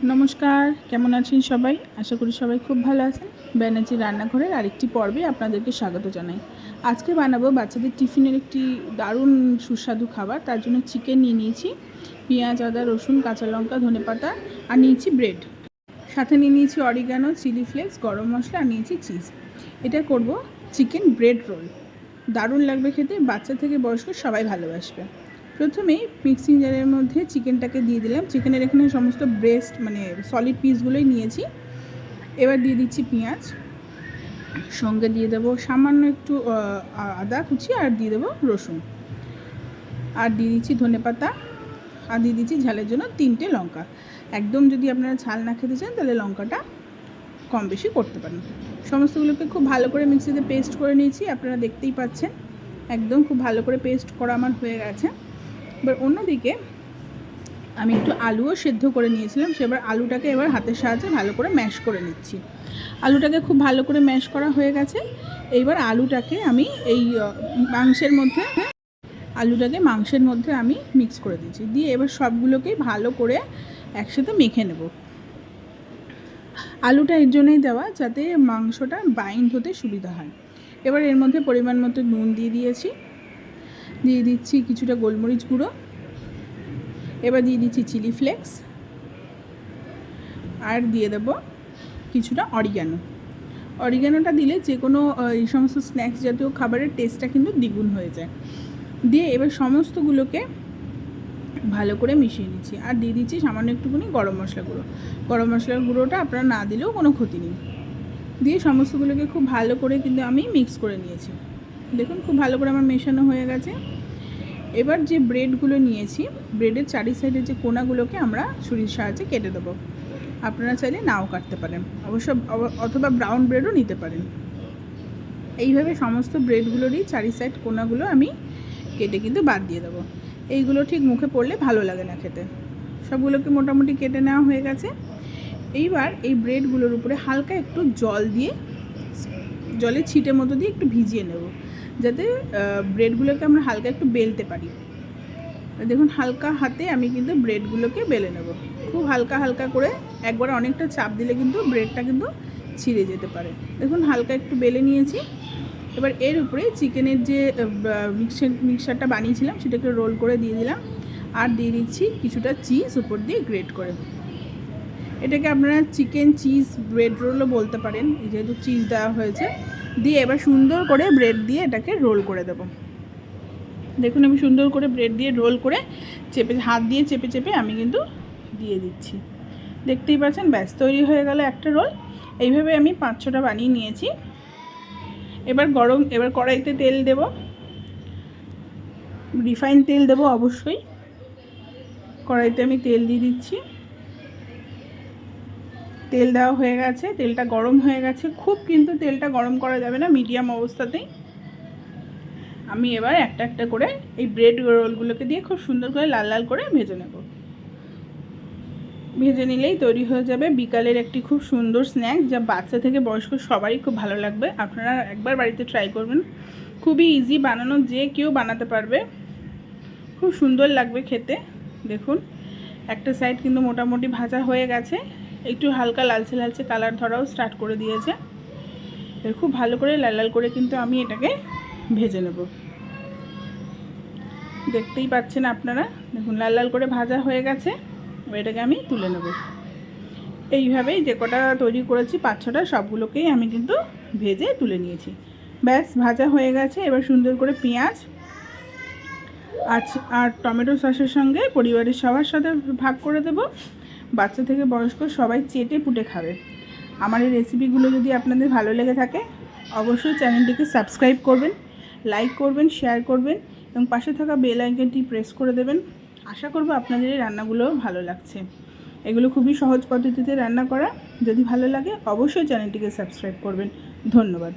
নমস্কার, কেমন আছেন সবাই? আশা করি সবাই খুব ভালো আছেন। ব্যানার্জি রান্নাঘরের আরেকটি পর্বে আপনাদেরকে স্বাগত জানাই। আজকে বানাবো বাচ্চাদের টিফিনের একটি দারুণ সুস্বাদু খাবার। তার জন্য চিকেন নিয়ে নিয়েছি, পেঁয়াজ, আদা, রসুন, কাঁচা লঙ্কা, ধনেপাতা আর নিয়েছি ব্রেড। সাথে নিয়ে নিয়েছি অরিগানো, চিলি ফ্লেক্স, গরম মশলা আর নিয়েছি চিজ। এটা করব চিকেন ব্রেড রোল। দারুণ লাগবে খেতে, বাচ্চা থেকে বয়স্ক সবাই ভালোবাসবে। প্রথমেই মিক্সিং জারের মধ্যে চিকেনটাকে দিয়ে দিলাম। চিকেনের এখানে সমস্ত ব্রেস্ট মানে সলিড পিসগুলোই নিয়েছি। এবার দিয়ে দিচ্ছি পেঁয়াজ, সঙ্গে দিয়ে দেবো সামান্য একটু আদা কুচি, আর দিয়ে দেবো রসুন, আর দিয়ে দিচ্ছি ধনেপাতা, আর দিয়ে দিচ্ছি ঝালের জন্য 3টে লঙ্কা। একদম যদি আপনারা ঝাল না খেতে চান তাহলে লঙ্কাটা কম বেশি করতে পারেন। সমস্তগুলোকে খুব ভালো করে মিক্সিতে পেস্ট করে নিয়েছি, আপনারা দেখতেই পাচ্ছেন একদম খুব ভালো করে পেস্ট করা আমার হয়ে গেছে। এবার অন্যদিকে আমি একটু আলুও সেদ্ধ করে নিয়েছিলাম, সেবার আলুটাকে এবার হাতের সাহায্যে ভালো করে ম্যাশ করে নিচ্ছি। আলুটাকে খুব ভালো করে ম্যাশ করা হয়ে গেছে। এইবার আলুটাকে আমি এই মাংসের মধ্যে আমি মিক্স করে দিচ্ছি, দিয়ে এবার সবগুলোকেই ভালো করে একসাথে মেখে নেব। আলুটা এর জন্যই দেওয়া যাতে মাংসটা বাইন্ড হতে সুবিধা হয়। এবার এর মধ্যে পরিমাণ মতো নুন দিয়ে দিচ্ছি কিছুটা গোলমরিচ গুঁড়ো, এবার দিয়ে দিচ্ছি চিলি ফ্লেক্স, আর দিয়ে দেব কিছুটা অরিগানোটা দিলে যে কোনো এই সমস্ত স্ন্যাক্স জাতীয় খাবারের টেস্টটা কিন্তু দ্বিগুণ হয়ে যায়। দিয়ে এবার সমস্তগুলোকে ভালো করে মিশিয়ে নিচ্ছি, আর দিয়ে দিচ্ছি সামান্য একটুখানি গরম মশলার গুঁড়োটা আপনারা না দিলেও কোনো ক্ষতি নেই। দিয়ে সমস্তগুলোকে খুব ভালো করে কিন্তু আমি মিক্স করে নিয়েছি। দেখুন খুব ভালো করে আমার মেশানো হয়ে গেছে। এবার যে ব্রেডগুলো নিয়েছি, ব্রেডের চারি সাইডে যে কোনাগুলোকে আমরা ছুরির সাহায্যে কেটে দেবো। আপনারা চাইলে নাও কাটতে পারেন, অথবা ব্রাউন ব্রেডও নিতে পারেন। এইভাবে সমস্ত ব্রেডগুলোরই চারি সাইড কোনাগুলো আমি কেটে কিন্তু বাদ দিয়ে দেবো। এইগুলো ঠিক মুখে পড়লে ভালো লাগে না খেতে। সবগুলোকে মোটামুটি কেটে নেওয়া হয়ে গেছে। এইবার এই ব্রেডগুলোর উপরে হালকা একটু জলের ছিটে মতো দিয়ে একটু ভিজিয়ে নেব, যাতে ব্রেডগুলোকে আমরা হালকা একটু বেলতে পারি। দেখুন হালকা হাতে আমি কিন্তু ব্রেডগুলোকে বেলে নেব। খুব হালকা করে, একবার অনেকটা চাপ দিলে কিন্তু ব্রেডটা কিন্তু ছিঁড়ে যেতে পারে। দেখুন হালকা একটু বেলে নিয়েছি। এবার এর উপরে চিকেনের যে মিক্সারটা বানিয়েছিলাম সেটাকে রোল করে দিয়ে দিলাম, আর দিয়ে দিচ্ছি কিছুটা চিজ উপর দিয়ে গ্রেট করে। এটাকে আপনারা চিকেন চিজ ব্রেড রোলও বলতে পারেন, যেহেতু চিজ দেওয়া হয়েছে। দিয়ে এবার সুন্দর করে ব্রেড দিয়ে এটাকে রোল করে দেবো। দেখুন আমি সুন্দর করে ব্রেড দিয়ে রোল করে হাত দিয়ে চেপে আমি কিন্তু দিয়ে দিচ্ছি। দেখতেই পাচ্ছেন, ব্যাস তৈরি হয়ে গেল একটা রোল। এইভাবে আমি 5-6টা বানিয়ে নিয়েছি। এবার কড়াইতে তেল দেব, রিফাইন তেল দেব অবশ্যই। কড়াইতে আমি তেল দিয়ে দিচ্ছি। তেল দেওয়া হয়ে গেছে, তেলটা গরম হয়ে গেছে। খুব কিন্তু তেলটা গরম করা যাবে না, মিডিয়াম অবস্থাতেই আমি এবার একটা করে এই ব্রেড রোলগুলোকে দিয়ে খুব সুন্দর করে লাল করে ভেজে নেব। ভেজে নিলেই তৈরি হয়ে যাবে বিকালের একটি খুব সুন্দর স্ন্যাক্স, যা বাচ্চা থেকে বয়স্ক সবারই খুব ভালো লাগবে। আপনারা একবার বাড়িতে ট্রাই করবেন, খুবই ইজি বানানো, যে কেউ বানাতে পারবে। খুব সুন্দর লাগবে খেতে। দেখুন একটা সাইড কিন্তু মোটামুটি ভাজা হয়ে গেছে, একটু হালকা লালচে কালার ধরাও স্টার্ট করে দিয়েছে। খুব ভালো করে লাল করে কিন্তু আমি এটাকে ভেজে নেব। দেখতেই পাচ্ছেন আপনারা, দেখুন লাল করে ভাজা হয়ে গেছে। এটাকে আমি তুলে নেব। এইভাবেই যে কটা তৈরি করেছি 5-6টা, সবগুলোকেই আমি কিন্তু ভেজে তুলে নিয়েছি। ব্যাস ভাজা হয়ে গেছে। এবার সুন্দর করে পেঁয়াজ আর টমেটো সসের সঙ্গে পরিবারের সবার সাথে ভাগ করে দেব। বাচ্চা থেকে বয়স্ক সবাই চেটে পুটে খাবে। আমার এই রেসিপিগুলো যদি আপনাদের ভালো লেগে থাকে, অবশ্যই চ্যানেলটিকে সাবস্ক্রাইব করবেন, লাইক করবেন, শেয়ার করবেন এবং পাশে থাকা বেল আইকনটি প্রেস করে দেবেন। আশা করব আপনাদের এই রান্নাগুলো ভালো লাগছে। এগুলো খুবই সহজ পদ্ধতিতে রান্না করা। যদি ভালো লাগে অবশ্যই চ্যানেলটিকে সাবস্ক্রাইব করবেন। ধন্যবাদ।